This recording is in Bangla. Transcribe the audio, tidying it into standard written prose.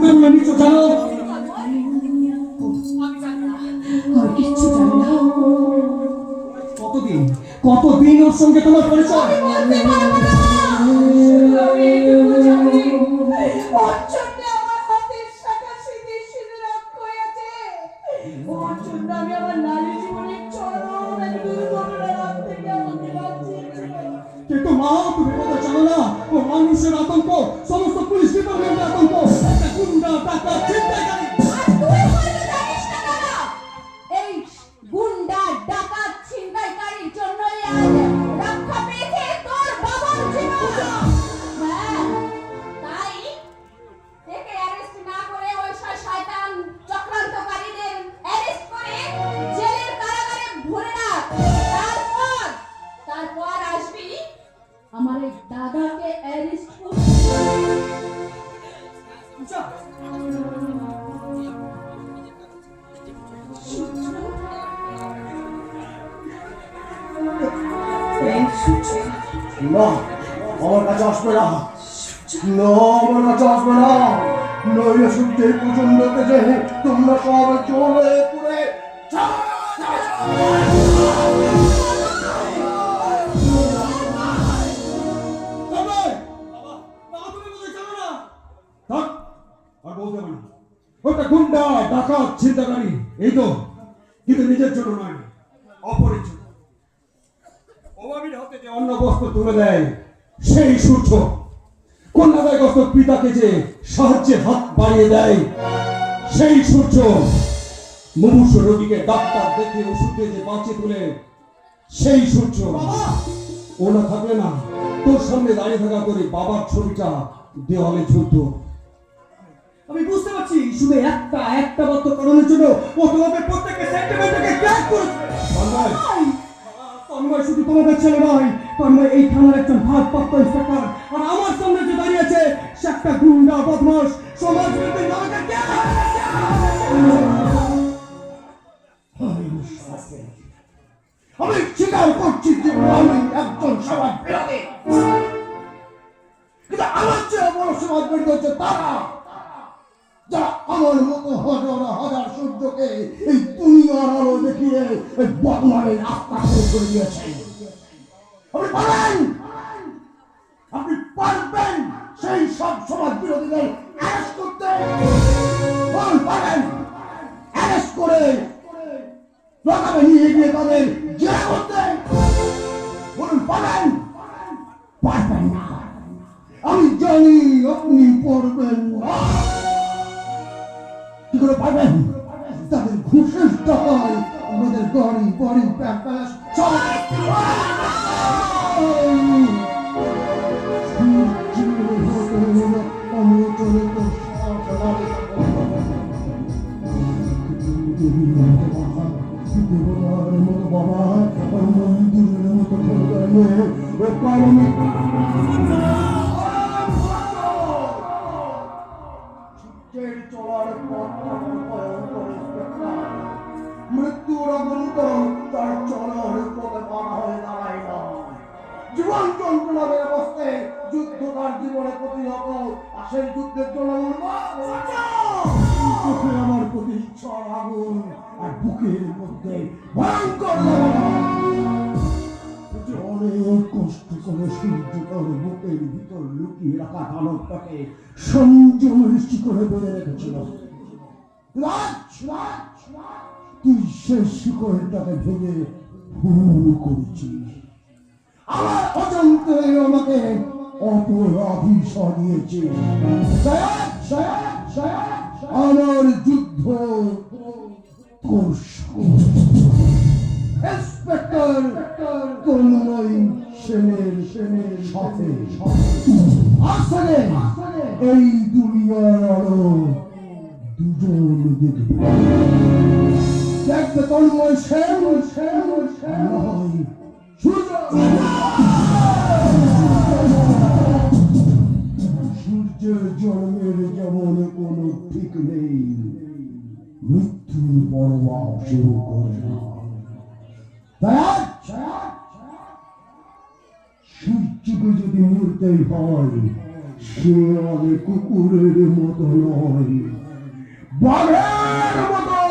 তুমি কিছু জানো? আর কিচ্ছু জানি না। কতদিন কতদিন ওর সঙ্গে তোমার পরিচয়? বলতে পারবো না। আমি এটুকু জানি, ওর জন্য আমার হাতের শাখা সিঁদুর সিঁদুর রক্ত হয়েছে। ওর জন্য আমি আমার নারী জীবনের চরম এক দুর্ঘটনার হাত থেকে আমাকে বাঁচিয়েছিল। কিন্তু মা, তুমি কথা জানো না? ও মানুষের আতঙ্ক, সমস্ত পুলিশ ডিপার্টমেন্টের আতঙ্ক, একটা গুন্ডা টাকা ছিনতাইকারী। আর তুই হয়তো জানিস না দাদা, এই গুন্ডা ডাকাত ছিনতাইকারীর জন্যই আজ রক্ষা পেয়েছে তোর বাবার জীবন। হ্যাঁ, তাই একে অ্যারেস্ট না করে ওই শয়তান চক্রান্তকারীদের অ্যারেস্ট করে জেলের কারাগারে ভরে রাখ। তারপর আসবি আমার এই দাদাকে অ্যারেস্ট করতে। আচ্ছা, না, আমার কাছে আসবে না। না, আমার কাছে আসবে না। নইলে সূর্যের প্রচন্ড তেজে তোমরা সব জ্বলে পুড়ে ওটা গুন্ডা ডাকাত ছিনতাইকারী, এই তো। কিন্তু নিজের জন্য নয়, অপরের জন্য। অভাবীর হাতে যে অন্ন বস্ত্র তুলে দেয় সেই সূর্য, কন্যাদায়গ্রস্ত পিতাকে যে সাহায্যের হাত বাড়িয়ে দেয় সেই সূর্য, মুমূর্ষ রোগীকে ডাক্তার দেখে ওষুধ দিয়ে যে বাঁচিয়ে তুলে সেই সূর্য। ও না থাকলে না তোর সামনে দাঁড়িয়ে থাকা করে বাবার ছবিটা দেওয়ালে ঝুলতো। আমি বুঝতে পারছি, শুধু একটা মাত্র কারণের জন্য ও তোমাদের প্রত্যেককে সেন্টিমেন্টকে ক্র্যাক করেছে। তন্ময় শুধু তোমাদের ছেলে নয়, তন্ময় এই থানার একজন ভারপ্রাপ্ত ইন্সপেক্টর। আর আমার সামনে যে দাঁড়িয়ে আছে সে একটা গুন্ডা বদমাশ সমাজ বিরোধী নায়ক। আমি স্বীকার করছি যে আমি একজন সমাজ বিরোধী, কিন্তু আমার চেয়ে বড় সমাজ বিরোধী হচ্ছে তারা যারা আমার মতো হাজার হাজার সূর্যকে এই দুনিয়ার আলো দেখিয়ে এই বদনামের রাস্তা করে দিয়েছে। আপনি পারেন, আপনি পারবেন সেই সব সমাজ বিরোধীদের অ্যারেস্ট করতে? পারেন? অ্যারেস্ট করে লকাপে নিয়ে গিয়ে তাদের জেরা করতে? বলুন, পারেন? পারবেন না। আমি জানি আপনি পারবেন না। কি করে পারবেন? তাদের ঘুষের টাকায় আমাদের গাড়ি বাড়ি ব্যাগ ব্যাগ সব চলার মৃত্যুর আগন্ত তার চলার পথে বাধা হয়ে দাঁড়ায় না। জীবন যন্ত্রণার অবস্থায় যুদ্ধ তার জীবনে প্রতিহত, আর সেই যুদ্ধের জন্য চোখে আমার প্রতি ইচ্ছার আগুন, আর বুকের মধ্যে ভয়ঙ্কর অনেক কষ্ট করে সূর্যটার বুকের ভিতর লুকিয়ে রাখা আলোকটাকে সংযমের শিকড়ে বেঁধে রেখেছিল। তুই সেই শিকড়টাকে ভেঙে ভুল করেছিস। আমার অজান্তে আমাকে অপরাধী সরিয়েছে। আমার যুদ্ধ তোর ইন্সপেক্টর তন্ময় সেনের সাথে। আসলে এই দুনিয়ার আলো দুজন দেখবে। দেখবে তন্ময় সেন সূর্যের জন্মের যেমন কোনো ঠিক নেই, মৃত্যুর পরোয়া সেও করে না। সূর্যকে যদি মরতে হয়, শিয়াল কুকুরের মতো নয়, বাঘের মতো।